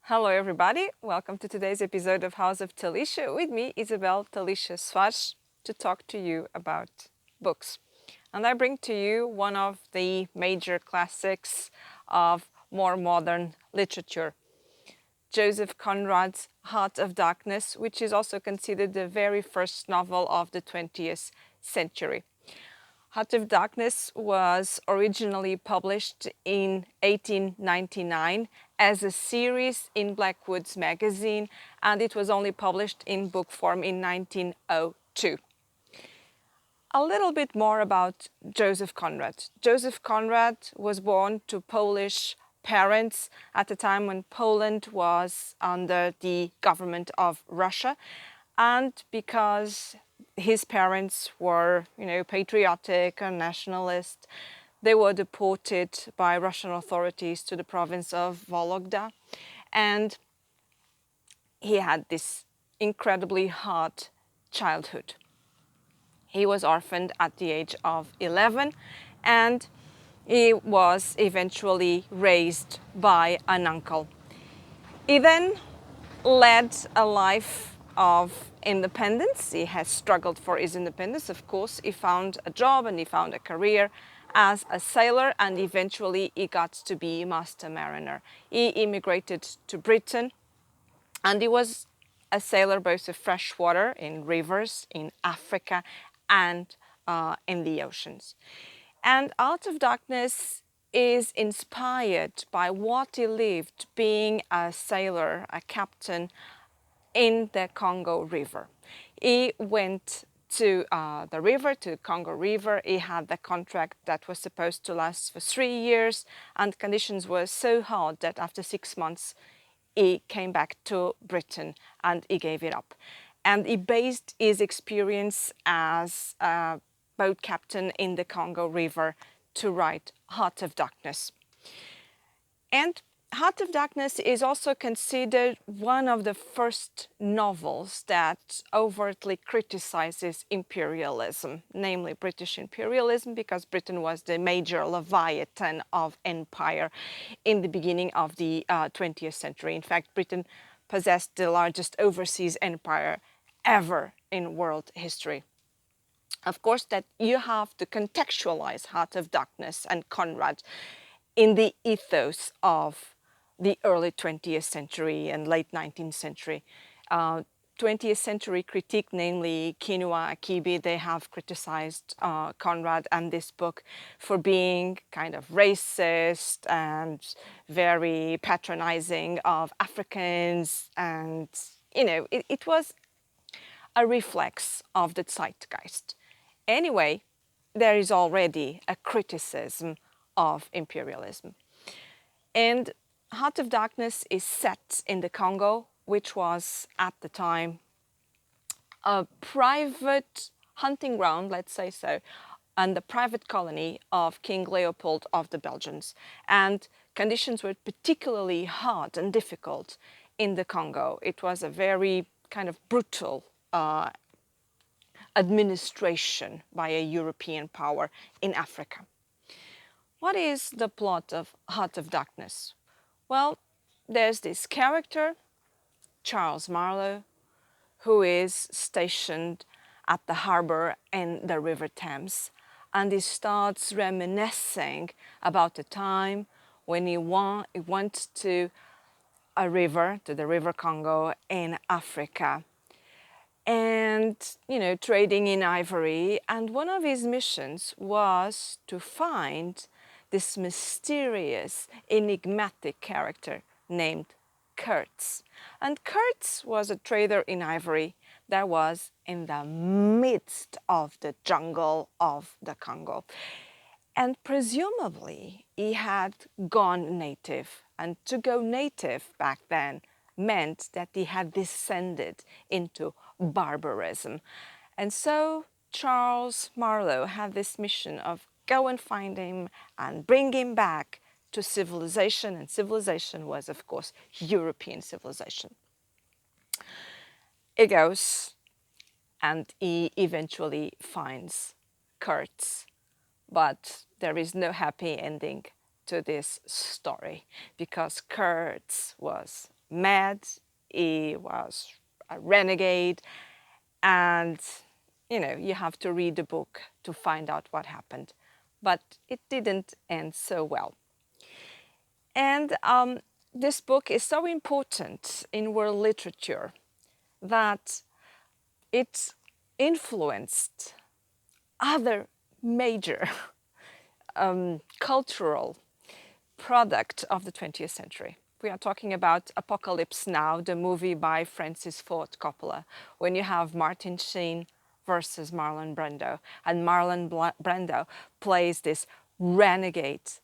Hello everybody, welcome to today's episode of House of Tallysha with me, Isabel Tallysha-Soares, to talk to you about books. And I bring to you one of the major classics of more modern literature, Joseph Conrad's Heart of Darkness, which is also considered the very first novel of the 20th century. Heart of Darkness was originally published in 1899 as a series in Blackwood's magazine, and it was only published in book form in 1902. A little bit more about Joseph Conrad. Joseph Conrad was born to Polish parents at a time when Poland was under the government of Russia, and because his parents were, patriotic and nationalist, they were deported by Russian authorities to the province of Vologda, and he had this incredibly hard childhood. He was orphaned at the age of 11, and he was eventually raised by an uncle. He then led a life of independence. He has struggled for his independence. Of course, he found a job and he found a career as a sailor, and eventually he got to be a master mariner. He immigrated to Britain, and he was a sailor both of fresh water, in rivers, in Africa, and in the oceans. And Out of Darkness is inspired by what he lived being a sailor, a captain in the Congo River. He went to the river, to Congo River. He had the contract that was supposed to last for 3 years, and conditions were so hard that after 6 months he came back to Britain and he gave it up. And he based his experience as a boat captain in the Congo River to write Heart of Darkness. And Heart of Darkness is also considered one of the first novels that overtly criticizes imperialism, namely British imperialism, because Britain was the major leviathan of empire in the beginning of the 20th century. In fact, Britain possessed the largest overseas empire ever in world history. Of course, that you have to contextualize Heart of Darkness and Conrad in the ethos of the early 20th century and late 19th century. 20th century critique, namely Chinua Achebe, they have criticized Conrad and this book for being kind of racist and very patronizing of Africans, and it was a reflex of the zeitgeist. Anyway, there is already a criticism of imperialism. And Heart of Darkness is set in the Congo, which was at the time a private hunting ground, let's say so, and the private colony of King Leopold of the Belgians. And conditions were particularly hard and difficult in the Congo. It was a very kind of brutal administration by a European power in Africa. What is the plot of Heart of Darkness? Well, there's this character, Charles Marlowe, who is stationed at the harbor in the River Thames, and he starts reminiscing about the time when he went to a river, to the River Congo in Africa, and trading in ivory. And one of his missions was to find this mysterious, enigmatic character named Kurtz. And Kurtz was a trader in ivory that was in the midst of the jungle of the Congo. And presumably he had gone native. And to go native back then meant that he had descended into barbarism. And so Charles Marlowe had this mission of go and find him and bring him back to civilization, and civilization was, of course, European civilization. He goes and he eventually finds Kurtz, but there is no happy ending to this story because Kurtz was mad, he was a renegade, and you have to read the book to find out what happened. But it didn't end so well. And this book is so important in world literature that it influenced other major cultural product of the 20th century. We are talking about Apocalypse Now, the movie by Francis Ford Coppola, when you have Martin Sheen versus Marlon Brando. And Marlon Brando plays this renegade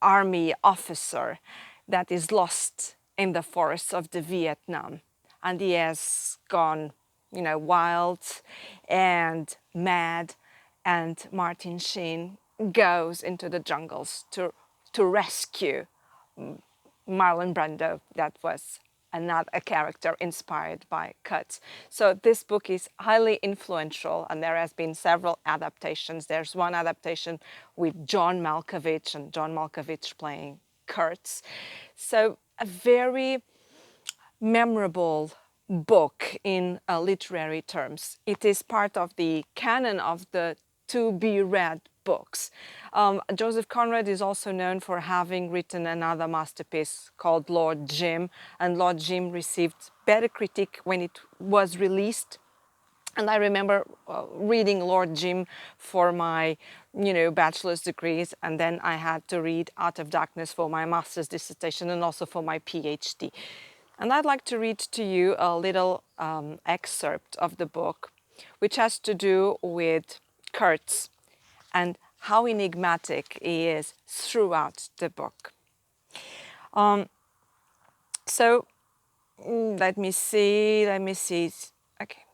army officer that is lost in the forests of the Vietnam. And he has gone, wild and mad. And Martin Sheen goes into the jungles to rescue Marlon Brando. That was another a character inspired by Cut. So this book is highly influential, and there has been several adaptations. There's one adaptation with John Malkovich, and John Malkovich playing Kurtz. So a very memorable book in literary terms. It is part of the canon of the to be read books. Joseph Conrad is also known for having written another masterpiece called Lord Jim, and Lord Jim received better critique when it was released. And I remember reading Lord Jim for my, bachelor's degrees, and then I had to read Out of Darkness for my master's dissertation and also for my PhD. And I'd like to read to you a little excerpt of the book, which has to do with Kurtz and how enigmatic he is throughout the book. So let me see. Okay.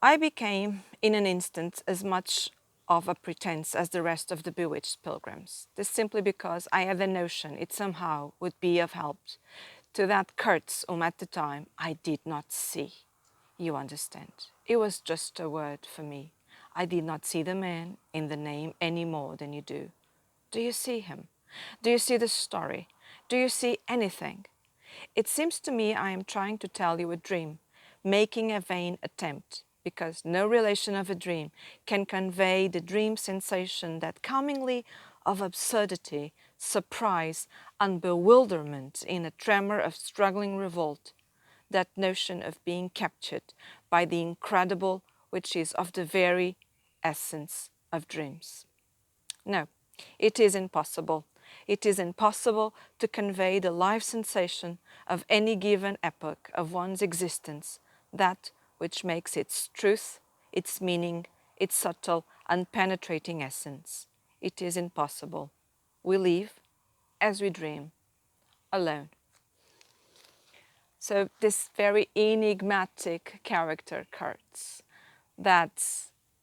I became, in an instant, as much of a pretense as the rest of the bewitched pilgrims. This simply because I had the notion it somehow would be of help to that Kurtz whom at the time I did not see. You understand. It was just a word for me. I did not see the man in the name any more than you do. Do you see him? Do you see the story? Do you see anything? It seems to me I am trying to tell you a dream, making a vain attempt, because no relation of a dream can convey the dream sensation that comingly of absurdity, surprise, and bewilderment in a tremor of struggling revolt, that notion of being captured by the incredible which is of the very essence of dreams. No, it is impossible. It is impossible to convey the life sensation of any given epoch of one's existence, that which makes its truth, its meaning, its subtle and penetrating essence. It is impossible. We live as we dream, alone. So this very enigmatic character, Kurtz, that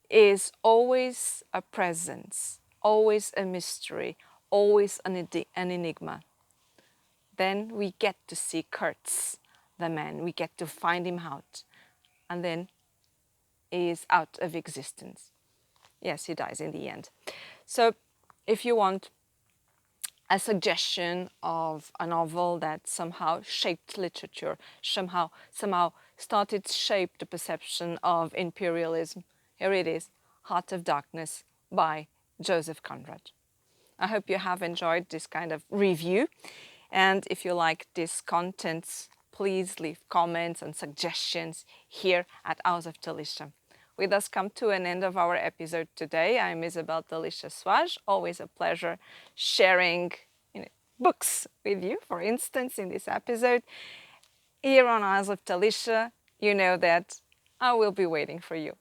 is always a presence, always a mystery, always an enigma. Then we get to see Kurtz, the man. We get to find him out. And then he is out of existence. Yes, he dies in the end. So if you want a suggestion of a novel that somehow shaped literature, somehow started to shape the perception of imperialism, here it is, Heart of Darkness by Joseph Conrad. I hope you have enjoyed this kind of review, and if you like this content, please leave comments and suggestions here at House of Tallysha. We thus come to an end of our episode today. I'm Isabel Tallysha-Soares. Always a pleasure sharing books with you. For instance, in this episode, here on House of Tallysha, you know that I will be waiting for you.